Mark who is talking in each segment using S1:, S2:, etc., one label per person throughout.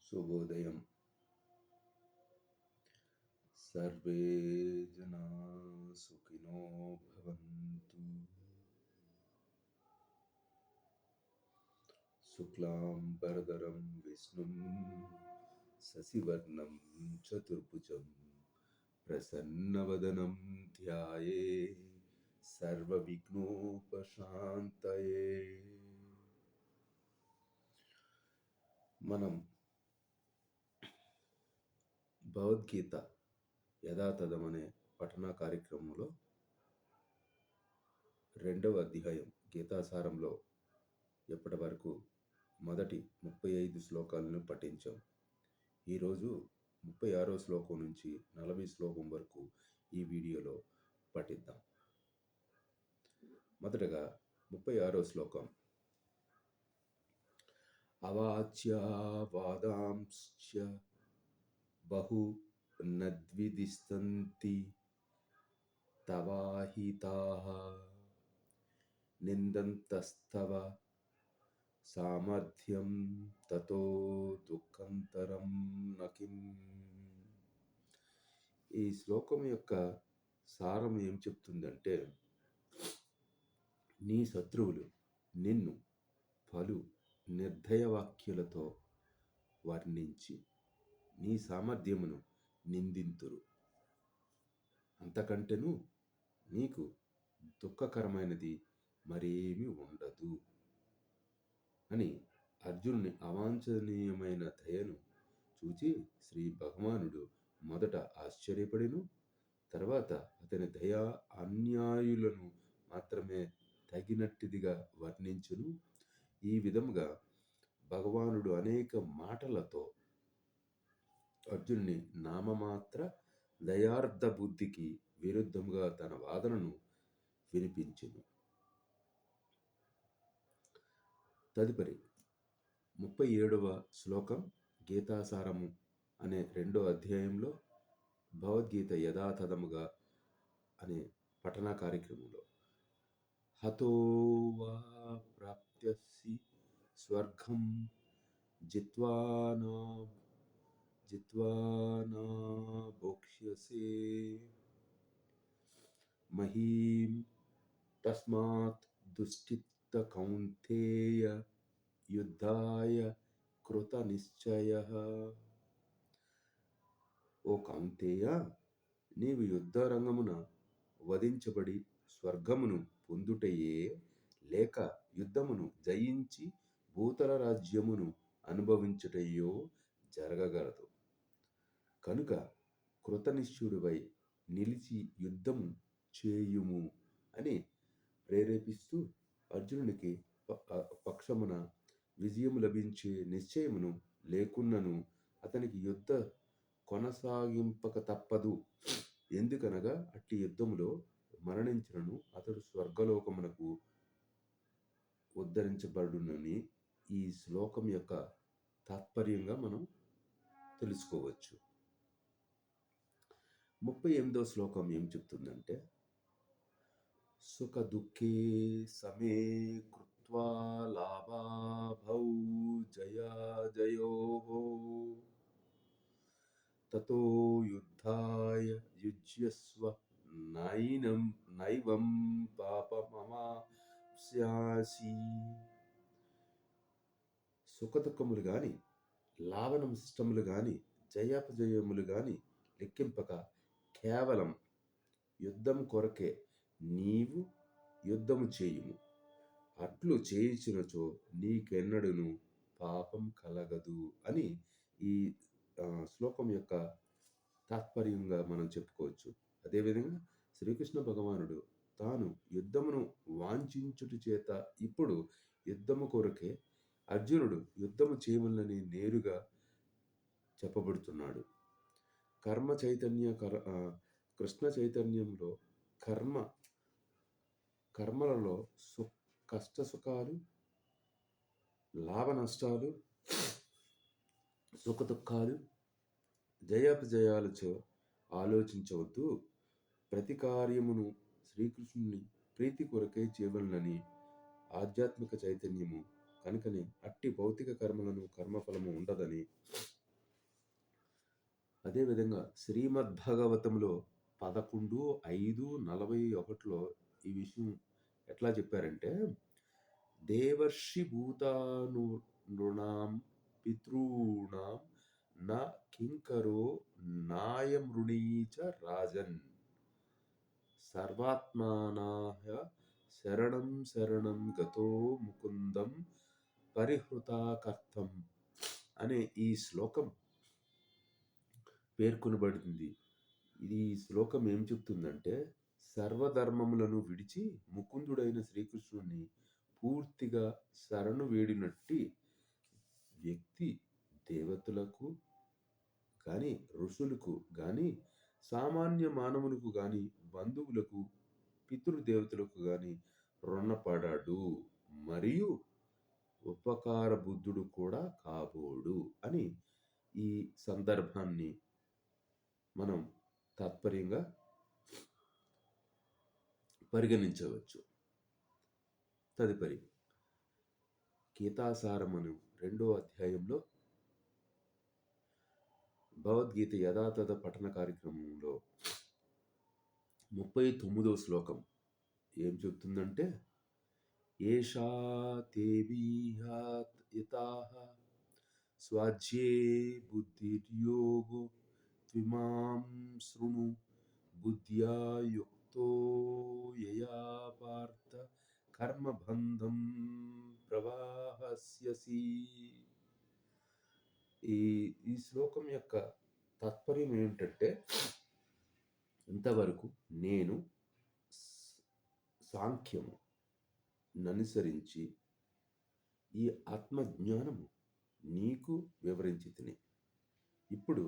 S1: శుభోదయం. సర్వే జనా సుఖినో భవంతు. శుక్లాంబరధరం విష్ణుం శశివర్ణం చతుర్భుజం ప్రసన్నవదనం ధ్యాయే సర్వవిఘ్నోపశాంతయే. మనం భగవద్గీత యథాతథం అనే పఠన కార్యక్రమంలో 2వ అధ్యాయం గీతాసారంలో ఎప్పటి వరకు మొదటి 35 శ్లోకాలను పఠించాం. ఈరోజు 36వ శ్లోకం నుంచి 40 శ్లోకం వరకు ఈ వీడియోలో పఠిద్దాం. మొదటగా 36వ శ్లోకం. అవాచ్య వాదాంశ్చ బహు నద్విదిస్తంతి తవాహితాః నిందంతస్తవ సామర్థ్యం తతో దుఃఖంతరం నకిం. ఈ శ్లోకం యొక్క సారం ఏం చెప్తుందంటే, నీ శత్రువులు నిన్ను పలు నిర్దయ వాక్యులతో వర్ణించి నీ సామర్థ్యమును నిందింతురు. అంతకంటేను నీకు దుఃఖకరమైనది మరేమీ ఉండదు అని అర్జునుని అవాంఛనీయమైన దయను చూచి శ్రీ భగవానుడు మొదట ఆశ్చర్యపడిను. తర్వాత అతని దయా అన్యాయులను మాత్రమే తగినట్టిదిగా వర్ణించును. ఈ విధముగా భగవానుడు అనేక మాటలతో అర్జునుని నామమాత్ర దయార్థ బుద్ధికి విరుద్ధంగా తన వాదనను వినిపించును. తదుపరి 37వ శ్లోకం గీతాసారము అనే 2వ అధ్యాయంలో భగవద్గీత యథాతథముగా అనే పఠన కార్యక్రమంలో హతో వా ప్రాప్స్యసి స్వర్గం జిత్వా నా భోక్ష్యసే మహీం తస్మాత్ దుష్టిత కౌంతేయ యుద్ధాయ కృత నిశ్చయః. ఓ కౌంతేయ, నీవు యుద్ధ రంగమున వధించబడి స్వర్గమును పొందుటయే లేక యుద్ధమును జయించి భూతల రాజ్యమును అనుభవించుటయో జరగగలదు. కనుక కృతనిశ్చయుడివై నిలిచి యుద్ధము చేయుము అని ప్రేరేపిస్తూ అర్జునునికి పక్షమున విజయము లభించే నిశ్చయమును లేకున్నను అతనికి యుద్ధ కొనసాగింపక తప్పదు. ఎందుకనగా అట్టి యుద్ధములో మరణించినను అతడు స్వర్గలోకమునకు ఉద్ధరించబడునని ఈ శ్లోకం యొక్క తాత్పర్యంగా మనం తెలుసుకోవచ్చు. 38వ శ్లోకం ఏం చెప్తుందంటే, సుఖ దుఃఖే సమే కృత్వా లాభాభౌ జయాజయోః తతో యుద్ధాయ యుజ్యస్వ నైవం పాపమవాప్స్యాసి. సుఖదుఖములు గాని లాభ నష్టములు గాని జయాపజయములు గాని లెక్కింపక కేవలం యుద్ధం కొరకే నీవు యుద్ధము చేయుము. అట్లు చేయించినచో నీకెన్నడును పాపం కలగదు అని ఈ శ్లోకం యొక్క తాత్పర్యంగా మనం చెప్పుకోవచ్చు. అదేవిధంగా శ్రీకృష్ణ భగవానుడు తాను యుద్ధమును వాంఛించుట చేత ఇప్పుడు యుద్ధము కొరకే అర్జునుడు యుద్ధము చేయవలనని నేరుగా చెప్పబడుతున్నాడు. కర్మ చైతన్య కృష్ణ చైతన్యంలో కర్మలలో కష్ట సుఖాలు, లాభ నష్టాలు, సుఖ దుఃఖాలు, జయాపజయాలతో ఆలోచించవద్దు. ప్రతి కార్యమును శ్రీకృష్ణుని ప్రీతి కొరకే చేయవలనని ఆధ్యాత్మిక చైతన్యము కనుకనే అట్టి భౌతిక కర్మలను కర్మఫలము ఉండదని అదేవిధంగా శ్రీమద్భాగవతంలో 11:5:41లో ఈ విషయం ఎట్లా చెప్పారంటే, దేవర్షి భూతాను నృణాం పితॄణాం న కింకరో నాయమృణీ చ రాజన్ సర్వాత్మానాః శరణం శరణం గతో ముకుందం పరిహృతాకర్థం అనే ఈ శ్లోకం పేర్కొనబడింది. ఇది ఈ శ్లోకం ఏం చెప్తుందంటే, సర్వధర్మములను విడిచి ముకుందుడైన శ్రీకృష్ణుడిని పూర్తిగా శరణు వేడినట్టి వ్యక్తి దేవతలకు గాని, ఋషులకు గాని, సామాన్య మానవులకు గాని, బంధువులకు, పితృదేవతలకు గాని రుణపడడు మరియు ఉపకార బుద్ధుడు కూడా కాబోడు అని ఈ సందర్భాన్ని మనం తాత్పర్యంగా పరిగణించవచ్చు. తదుపరి గీతాసారమను 2వ అధ్యాయంలో భగవద్గీత యథాతథ పఠన కార్యక్రమంలో 39వ శ్లోకం ఏం చెప్తుందంటే, ఏషా తేవీయాత్ యతాః స్వాధ్యే బుద్ధిర్యోగో త్విమాం శృణు బుద్ధ్యా యుక్తో యయా పార్థ కర్మబంధం ప్రవాహస్యసి. ఈ శ్లోకం యొక్క తాత్పర్యం ఏమిటంటే, ఇంతవరకు నేను సాంఖ్యము ననుసరించి ఈ ఆత్మజ్ఞానము నీకు వివరించి తిని, ఇప్పుడు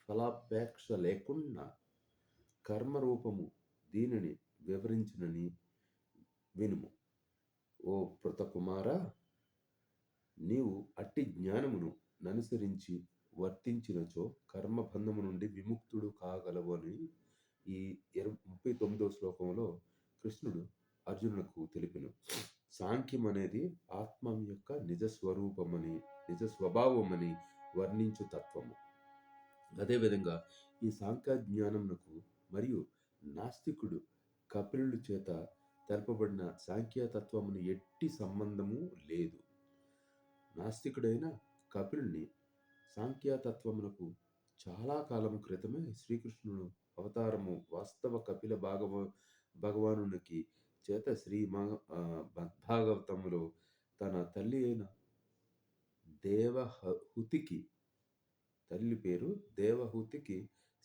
S1: ఫలాపేక్ష లేకుండా కర్మరూపము దీనిని వివరించినని వినుము. ఓ పృతకుమారా, నీవు అట్టి జ్ఞానమును ననుసరించి వర్తించినచో కర్మబంధము నుండి విముక్తుడు కాగలవు అని ఈ 39వ శ్లోకంలో కృష్ణుడు అర్జునులకు తెలిపెను. సాంఖ్యం అనేది ఆత్మ యొక్క నిజ స్వరూపమని, నిజ స్వభావమని వర్ణించు తత్వము. అదేవిధంగా ఈ సాంఖ్య జ్ఞానమునకు మరియు నాస్తికుడు కపిలుల చేత తెలపబడిన సాంఖ్యతత్వమును ఎట్టి సంబంధము లేదు. నాస్తికుడైన కపిలుని సాంఖ్యతత్వమునకు చాలా కాలం క్రితమే శ్రీకృష్ణుడు అవతారము వాస్తవ కపిల భగవానునికి చేత భాగవతంలో తన తల్లి అయిన దేవహుతికి, తల్లి పేరు దేవహుతికి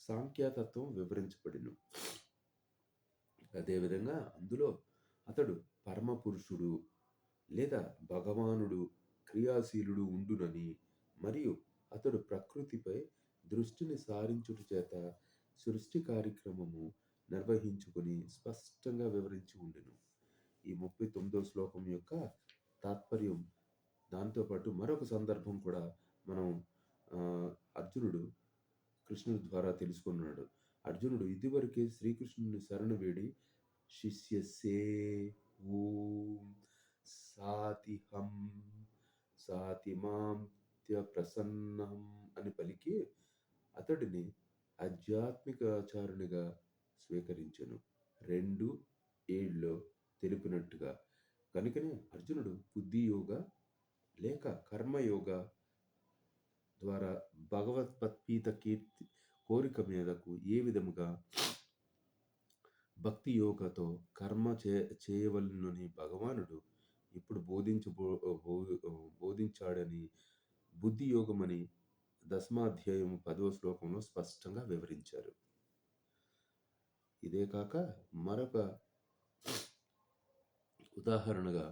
S1: సాంఖ్యతత్వం వివరించబడిను. అదేవిధంగా అందులో అతడు పరమపురుషుడు లేదా భగవానుడు క్రియాశీలుడు ఉండునని మరియు అతడు ప్రకృతిపై దృష్టిని సారించుట చేత సృష్టి కార్యక్రమము నిర్వహించుకుని స్పష్టంగా వివరించి ఉండెను. ఈ 39వ శ్లోకం యొక్క తాత్పర్యం దాంతోపాటు మరొక సందర్భం కూడా మనం అర్జునుడు కృష్ణుడి ద్వారా తెలుసుకున్నాడు. అర్జునుడు ఇదివరకే శ్రీకృష్ణుని శరణు వేడి శిష్యసే ఓం సాతిహం సాతిమాంత్య ప్రసన్నం అని పలికి అతడిని ఆధ్యాత్మికాచారునిగా స్వీకరించెను. 2:7లో తెలిపినట్టుగా. కనుకనే అర్జునుడు బుద్ధియోగ లేక కర్మయోగ ద్వారా భగవత్ప్రీత కోరిక మీదకు ఏ విధముగా భక్తి యోగతో కర్మ చేయవలెనని భగవానుడు ఇప్పుడు బోధించాడని బుద్ధి యోగమని 10వ 10వ శ్లోకంలో స్పష్టంగా వివరించారు. ఇదే కాక మరొక ఉదాహరణగా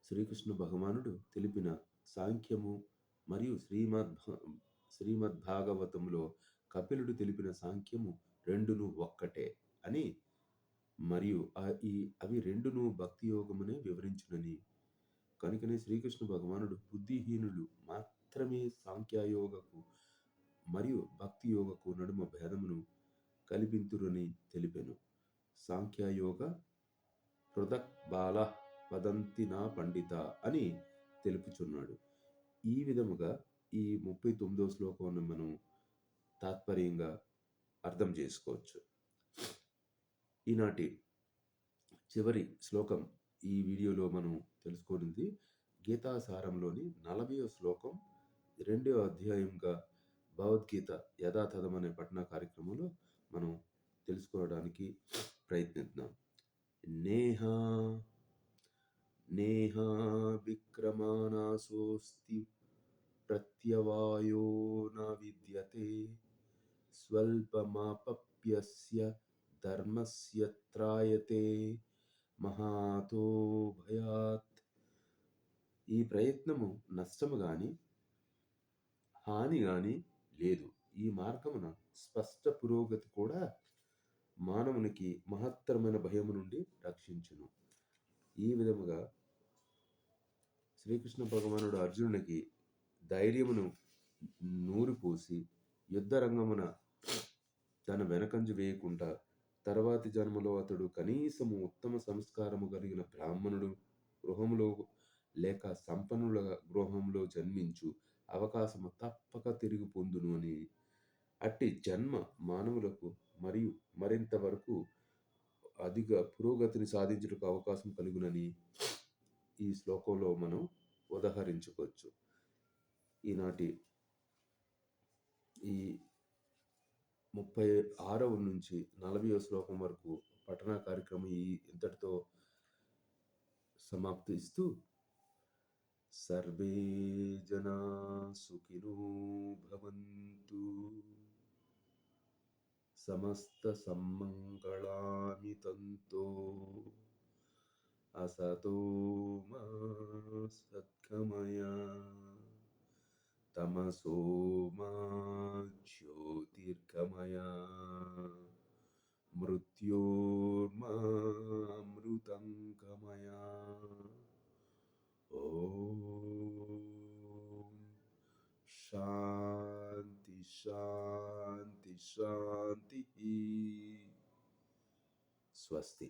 S1: శ్రీకృష్ణ భగవానుడు తెలిపిన సాంఖ్యము మరియు శ్రీమద్భాగవతంలో కపిలుడు తెలిపిన సాంఖ్యము రెండును ఒక్కటే అని మరియు అవి రెండును భక్తి యోగమునే వివరించునని, కనుకనే శ్రీకృష్ణ భగవానుడు బుద్ధిహీనులు మాత్రమే సాంఖ్యయోగకు మరియు భక్తి యోగకు నడుమ భేదమును కల్పింతురని తెలిపెను. సాంఖ్యయోగ పృథక్ బాల వదంతి నా పండిత అని తెలుపుచున్నాడు. ఈ విధముగా ఈ 39వ శ్లోకాన్ని మనం తాత్పర్యంగా అర్థం చేసుకోవచ్చు. ఈనాటి చివరి శ్లోకం ఈ వీడియోలో మనం తెలుసుకోనుంది గీతాసారంలోని 40వ శ్లోకం 2వ అధ్యాయంగా భగవద్గీత యథాతథం అనే పఠన కార్యక్రమంలో మనం తెలుసుకోవడానికి ప్రయత్నిద్దాం. నేహా నేహా విక్రమానాసోస్తి ప్రత్యవాయో న విద్యతే స్వల్పమాపప్యస్య ధర్మస్య త్రాయతే మహాతో భయాత్. ఈ ప్రయత్నము నష్టము గాని హాని గాని లేదు. ఈ మార్గమున స్పష్ట పురోగతి కూడా మానవునికి మహత్తరమైన భయము నుండి రక్షించును. ఈ విధముగా శ్రీకృష్ణ భగవానుడు అర్జునునికి ధైర్యమును నూరిపోసి యుద్ధ రంగమున తన వెనకంజ వేయకుండా తర్వాతి జన్మలో అతడు కనీసము ఉత్తమ సంస్కారము కలిగిన బ్రాహ్మణుడు గృహములో లేక సంపన్నుల గృహంలో జన్మించు అవకాశము తప్పక తిరిగి పొందును అని, అట్టి జన్మ మానవులకు మరియు మరింత వరకు అధిక పురోగతిని సాధించుటకు అవకాశం కలుగునని ఈ శ్లోకంలో మనం ఉదహరించుకోవచ్చు. ఈనాటి ఈ 36వ నుంచి 40వ శ్లోకం వరకు పఠన కార్యక్రమం ఇంతటితో సమాప్తిస్తూ సర్వే జనా సుఖినో భవంతు, సమస్త సమ్మంగళాని తంతో, అసతో మా సద్గమయ, తమసో మా జ్యోతిర్గమయ, మృత్యోర్మా అమృతంగమయ. ఓం శాంతి శాంతి శాంతి. స్వస్తి.